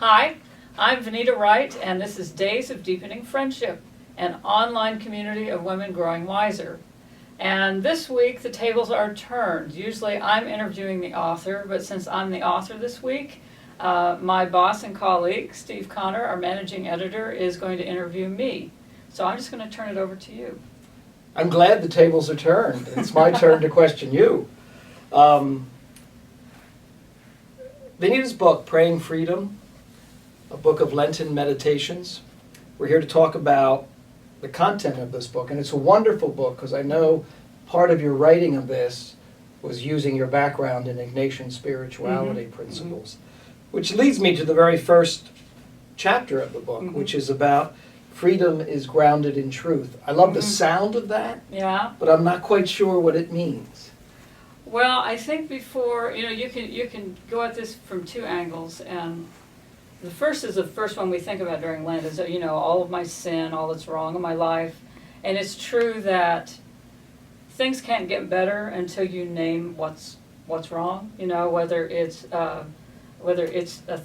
Hi, I'm Vinita Wright, and this is Days of Deepening Friendship, an online community of women growing wiser. And this week the tables are turned. Usually I'm interviewing the author, but since I'm the author this week, my boss and colleague, Steve Connor, our managing editor, is going to interview me. So I'm just going to turn it over to you. I'm glad the tables are turned. It's my turn to question you. Vinita's book, Praying Freedom, a book of Lenten meditations. We're here to talk about the content of this book, and it's a wonderful book because I know part of your writing of this was using your background in Ignatian spirituality principles, which leads me to the very first chapter of the book, which is about freedom is grounded in truth. I love the sound of that, but I'm not quite sure what it means. Well, I think before, you can go at this from two angles, and the first is the first one we think about during Lent is, all of my sin, all that's wrong in my life. And it's true that things can't get better until you name what's wrong, whether it's a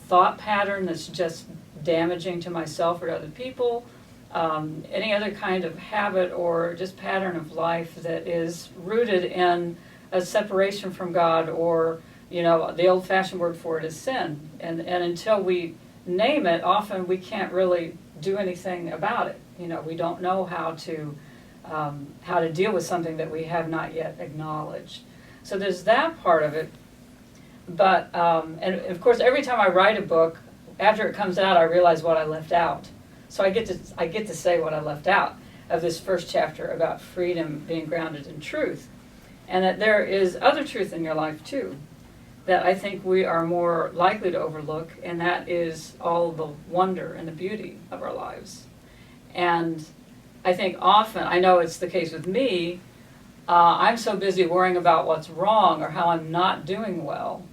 thought pattern that's just damaging to myself or to other people, any other kind of habit or just pattern of life that is rooted in a separation from God, or the old-fashioned word for it is sin. And until we name it, often we can't really do anything about it. We don't know how to deal with something that we have not yet acknowledged. So there's that part of it. But and of course, every time I write a book, after it comes out, I realize what I left out. So I get to say what I left out of this first chapter about freedom being grounded in truth, and that there is other truth in your life too that I think we are more likely to overlook, and that is all the wonder and the beauty of our lives. And I think often, I know it's the case with me, I'm so busy worrying about what's wrong or how I'm not doing well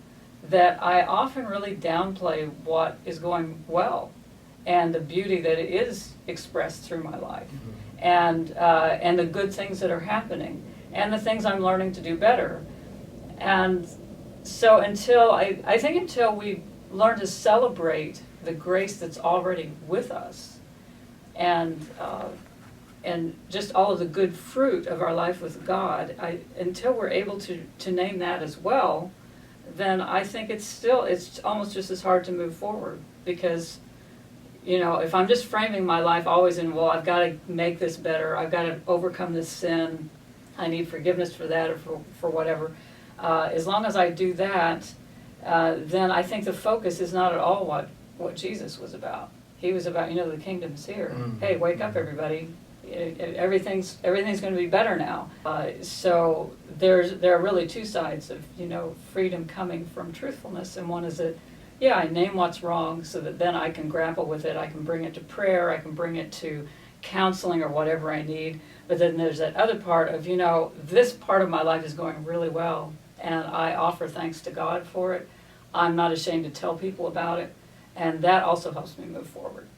that I often really downplay what is going well and the beauty that is expressed through my life, and the good things that are happening and the things I'm learning to do better. And so until we learn to celebrate the grace that's already with us, and just all of the good fruit of our life with God, until we're able to name that as well, then I think it's almost just as hard to move forward, because if I'm just framing my life always in, well, I've got to make this better, I've got to overcome this sin, I need forgiveness for that or for whatever. As long as I do that, then I think the focus is not at all what Jesus was about. He was about, the kingdom's here. Hey, wake up, everybody. Everything's going to be better now. So there are really two sides of, freedom coming from truthfulness. And one is that, I name what's wrong so that then I can grapple with it. I can bring it to prayer. I can bring it to counseling or whatever I need. But then there's that other part of, this part of my life is going really well, and I offer thanks to God for it. I'm not ashamed to tell people about it, and that also helps me move forward.